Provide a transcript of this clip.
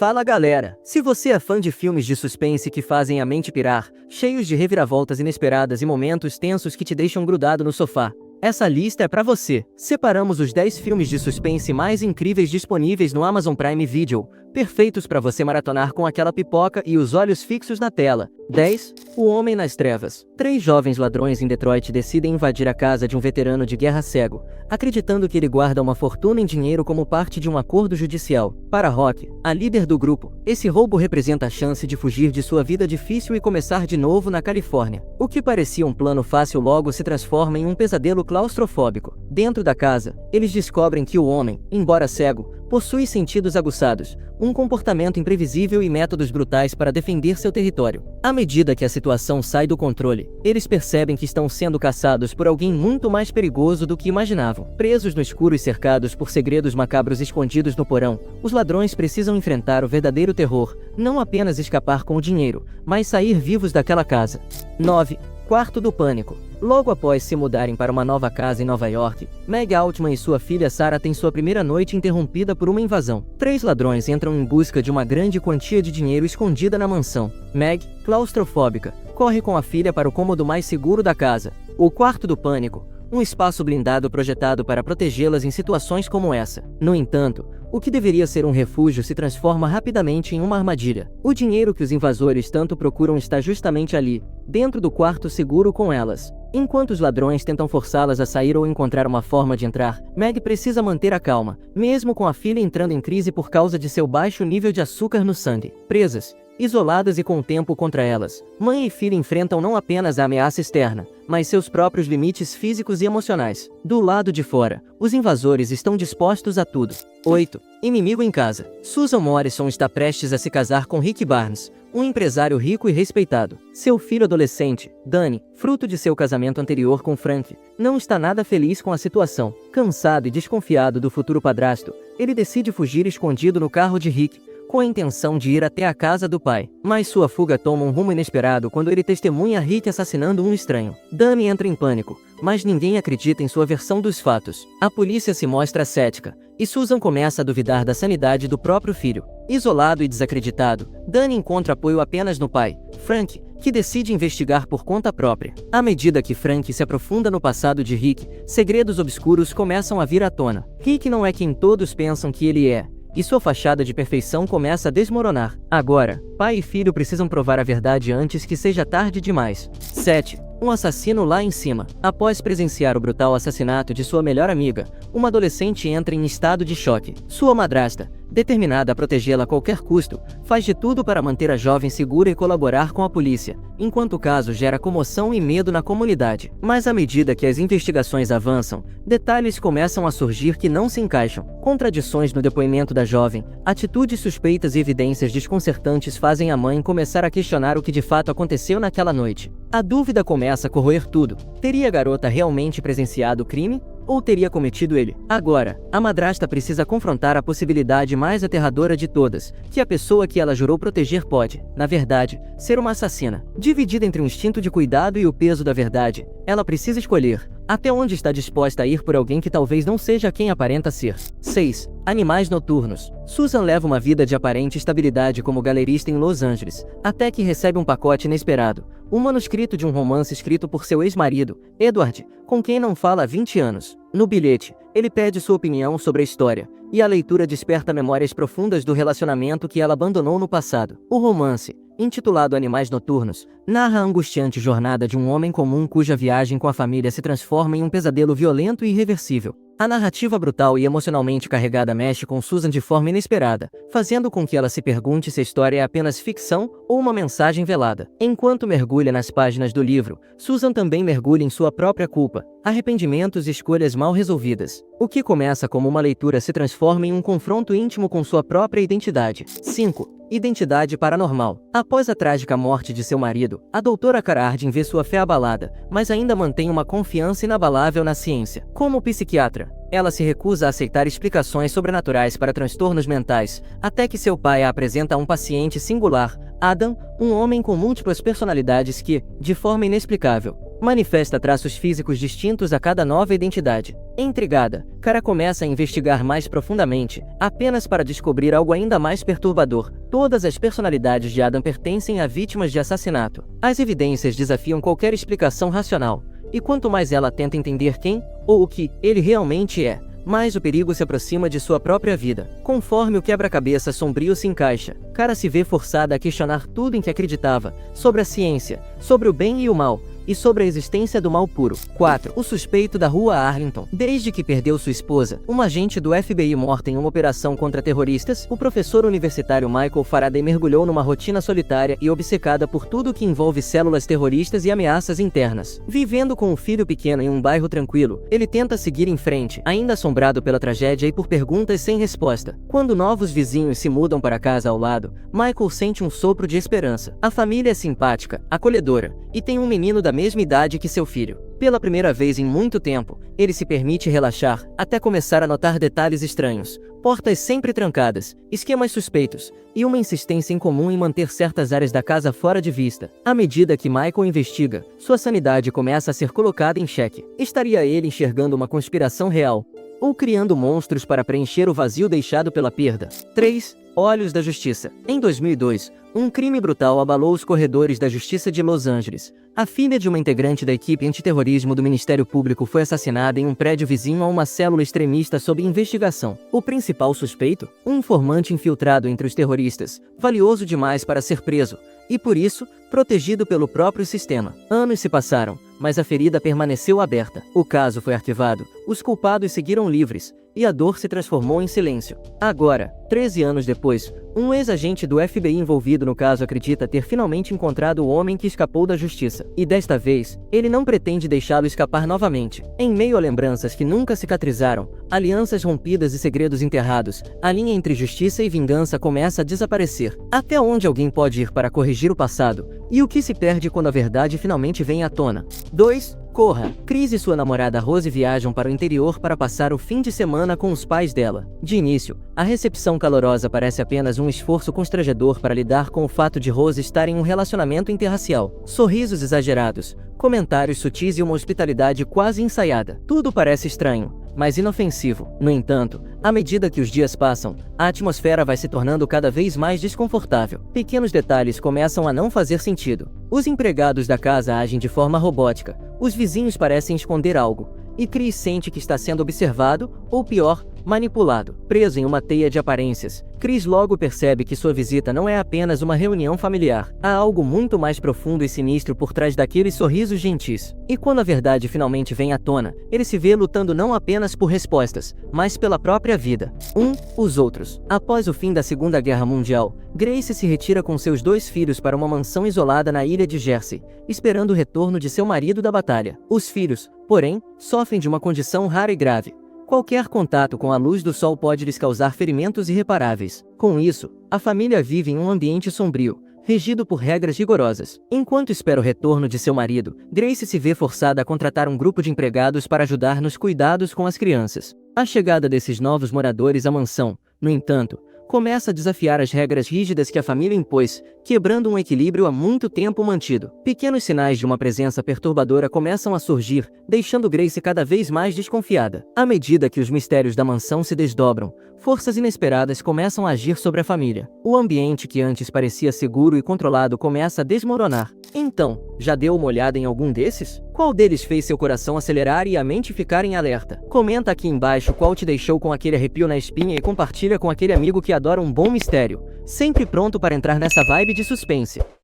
Fala galera, se você é fã de filmes de suspense que fazem a mente pirar, cheios de reviravoltas inesperadas e momentos tensos que te deixam grudado no sofá, essa lista é pra você. Separamos os 10 filmes de suspense mais incríveis disponíveis no Amazon Prime Video, perfeitos pra você maratonar com aquela pipoca e os olhos fixos na tela. 10. O Homem nas Trevas. 3 jovens ladrões em Detroit decidem invadir a casa de um veterano de guerra cego, acreditando que ele guarda uma fortuna em dinheiro como parte de um acordo judicial. Para Rock, a líder do grupo, esse roubo representa a chance de fugir de sua vida difícil e começar de novo na Califórnia. O que parecia um plano fácil logo se transforma em um pesadelo claustrofóbico. Dentro da casa, eles descobrem que o homem, embora cego, possui sentidos aguçados, um comportamento imprevisível e métodos brutais para defender seu território. À medida que a situação sai do controle, eles percebem que estão sendo caçados por alguém muito mais perigoso do que imaginavam. Presos no escuro e cercados por segredos macabros escondidos no porão, os ladrões precisam enfrentar o verdadeiro terror, não apenas escapar com o dinheiro, mas sair vivos daquela casa. 9. Quarto do Pânico. Logo após se mudarem para uma nova casa em Nova York, Meg Altman e sua filha Sarah têm sua primeira noite interrompida por uma invasão. 3 ladrões entram em busca de uma grande quantia de dinheiro escondida na mansão. Meg, claustrofóbica, corre com a filha para o cômodo mais seguro da casa, o Quarto do Pânico, um espaço blindado projetado para protegê-las em situações como essa. No entanto, o que deveria ser um refúgio se transforma rapidamente em uma armadilha. O dinheiro que os invasores tanto procuram está justamente ali, dentro do quarto seguro com elas. Enquanto os ladrões tentam forçá-las a sair ou encontrar uma forma de entrar, Meg precisa manter a calma, mesmo com a filha entrando em crise por causa de seu baixo nível de açúcar no sangue. Presas, isoladas e com o tempo contra elas, mãe e filha enfrentam não apenas a ameaça externa, mas seus próprios limites físicos e emocionais. Do lado de fora, os invasores estão dispostos a tudo. 8. Inimigo em casa. Susan Morrison está prestes a se casar com Rick Barnes, um empresário rico e respeitado. Seu filho adolescente, Danny, fruto de seu casamento anterior com Frank, não está nada feliz com a situação. Cansado e desconfiado do futuro padrasto, ele decide fugir escondido no carro de Rick, com a intenção de ir até a casa do pai. Mas sua fuga toma um rumo inesperado quando ele testemunha Rick assassinando um estranho. Danny entra em pânico, mas ninguém acredita em sua versão dos fatos. A polícia se mostra cética, e Susan começa a duvidar da sanidade do próprio filho. Isolado e desacreditado, Danny encontra apoio apenas no pai, Frank, que decide investigar por conta própria. À medida que Frank se aprofunda no passado de Rick, segredos obscuros começam a vir à tona. Rick não é quem todos pensam que ele é, e sua fachada de perfeição começa a desmoronar. Agora, pai e filho precisam provar a verdade antes que seja tarde demais. 7. Um assassino lá em cima. Após presenciar o brutal assassinato de sua melhor amiga, uma adolescente entra em estado de choque. Sua madrasta, determinada a protegê-la a qualquer custo, faz de tudo para manter a jovem segura e colaborar com a polícia, enquanto o caso gera comoção e medo na comunidade. Mas à medida que as investigações avançam, detalhes começam a surgir que não se encaixam. Contradições no depoimento da jovem, atitudes suspeitas e evidências desconcertantes fazem a mãe começar a questionar o que de fato aconteceu naquela noite. A dúvida começa a corroer tudo. Teria a garota realmente presenciado o crime? Ou teria cometido ele? Agora, a madrasta precisa confrontar a possibilidade mais aterradora de todas, que a pessoa que ela jurou proteger pode, na verdade, ser uma assassina. Dividida entre o instinto de cuidado e o peso da verdade, ela precisa escolher até onde está disposta a ir por alguém que talvez não seja quem aparenta ser. 6. Animais noturnos. Susan leva uma vida de aparente estabilidade como galerista em Los Angeles, até que recebe um pacote inesperado. Um manuscrito de um romance escrito por seu ex-marido, Edward, com quem não fala há 20 anos. No bilhete, ele pede sua opinião sobre a história, e a leitura desperta memórias profundas do relacionamento que ela abandonou no passado. O romance, intitulado Animais Noturnos, narra a angustiante jornada de um homem comum cuja viagem com a família se transforma em um pesadelo violento e irreversível. A narrativa brutal e emocionalmente carregada mexe com Susan de forma inesperada, fazendo com que ela se pergunte se a história é apenas ficção ou uma mensagem velada. Enquanto mergulha nas páginas do livro, Susan também mergulha em sua própria culpa, arrependimentos e escolhas mal resolvidas. O que começa como uma leitura se transforma em um confronto íntimo com sua própria identidade. 5. Identidade paranormal. Após a trágica morte de seu marido, a doutora Carardin vê sua fé abalada, mas ainda mantém uma confiança inabalável na ciência. Como psiquiatra, ela se recusa a aceitar explicações sobrenaturais para transtornos mentais, até que seu pai a apresenta a um paciente singular, Adam, um homem com múltiplas personalidades que, de forma inexplicável, manifesta traços físicos distintos a cada nova identidade. Intrigada, Kara começa a investigar mais profundamente, apenas para descobrir algo ainda mais perturbador. Todas as personalidades de Adam pertencem a vítimas de assassinato. As evidências desafiam qualquer explicação racional, e quanto mais ela tenta entender quem, ou o que, ele realmente é, mais o perigo se aproxima de sua própria vida. Conforme o quebra-cabeça sombrio se encaixa, Kara se vê forçada a questionar tudo em que acreditava, sobre a ciência, sobre o bem e o mal, e sobre a existência do mal puro. 4. O suspeito da rua Arlington. Desde que perdeu sua esposa, uma agente do FBI morta em uma operação contra terroristas, o professor universitário Michael Faraday mergulhou numa rotina solitária e obcecada por tudo que envolve células terroristas e ameaças internas. Vivendo com um filho pequeno em um bairro tranquilo, ele tenta seguir em frente, ainda assombrado pela tragédia e por perguntas sem resposta. Quando novos vizinhos se mudam para a casa ao lado, Michael sente um sopro de esperança. A família é simpática, acolhedora, e tem um menino da mesma idade que seu filho. Pela primeira vez em muito tempo, ele se permite relaxar, até começar a notar detalhes estranhos. Portas sempre trancadas, esquemas suspeitos, e uma insistência incomum em manter certas áreas da casa fora de vista. À medida que Michael investiga, sua sanidade começa a ser colocada em xeque. Estaria ele enxergando uma conspiração real, ou criando monstros para preencher o vazio deixado pela perda? 3. Olhos da Justiça. Em 2002, um crime brutal abalou os corredores da Justiça de Los Angeles. A filha de uma integrante da equipe antiterrorismo do Ministério Público foi assassinada em um prédio vizinho a uma célula extremista sob investigação. O principal suspeito? Um informante infiltrado entre os terroristas, valioso demais para ser preso, e por isso, protegido pelo próprio sistema. Anos se passaram, mas a ferida permaneceu aberta. O caso foi arquivado, os culpados seguiram livres, e a dor se transformou em silêncio. Agora, 13 anos depois, um ex-agente do FBI envolvido no caso acredita ter finalmente encontrado o homem que escapou da justiça. E desta vez, ele não pretende deixá-lo escapar novamente. Em meio a lembranças que nunca cicatrizaram, alianças rompidas e segredos enterrados, a linha entre justiça e vingança começa a desaparecer. Até onde alguém pode ir para corrigir o passado? E o que se perde quando a verdade finalmente vem à tona? 2. Corra. Chris e sua namorada Rose viajam para o interior para passar o fim de semana com os pais dela. De início, a recepção calorosa parece apenas um esforço constrangedor para lidar com o fato de Rose estar em um relacionamento interracial. Sorrisos exagerados, comentários sutis e uma hospitalidade quase ensaiada. Tudo parece estranho, mas inofensivo. No entanto, à medida que os dias passam, a atmosfera vai se tornando cada vez mais desconfortável. Pequenos detalhes começam a não fazer sentido. Os empregados da casa agem de forma robótica, os vizinhos parecem esconder algo, e Chris sente que está sendo observado, ou pior, manipulado. Preso em uma teia de aparências, Chris logo percebe que sua visita não é apenas uma reunião familiar. Há algo muito mais profundo e sinistro por trás daqueles sorrisos gentis. E quando a verdade finalmente vem à tona, ele se vê lutando não apenas por respostas, mas pela própria vida. 1. Os outros. Após o fim da Segunda Guerra Mundial, Grace se retira com seus 2 filhos para uma mansão isolada na ilha de Jersey, esperando o retorno de seu marido da batalha. Os filhos, porém, sofrem de uma condição rara e grave. Qualquer contato com a luz do sol pode lhes causar ferimentos irreparáveis. Com isso, a família vive em um ambiente sombrio, regido por regras rigorosas. Enquanto espera o retorno de seu marido, Grace se vê forçada a contratar um grupo de empregados para ajudar nos cuidados com as crianças. A chegada desses novos moradores à mansão, no entanto, começa a desafiar as regras rígidas que a família impôs, quebrando um equilíbrio há muito tempo mantido. Pequenos sinais de uma presença perturbadora começam a surgir, deixando Grace cada vez mais desconfiada. À medida que os mistérios da mansão se desdobram, forças inesperadas começam a agir sobre a família. O ambiente que antes parecia seguro e controlado começa a desmoronar. Então, já deu uma olhada em algum desses? Qual deles fez seu coração acelerar e a mente ficar em alerta? Comenta aqui embaixo qual te deixou com aquele arrepio na espinha e compartilha com aquele amigo que adora um bom mistério, sempre pronto para entrar nessa vibe de suspense.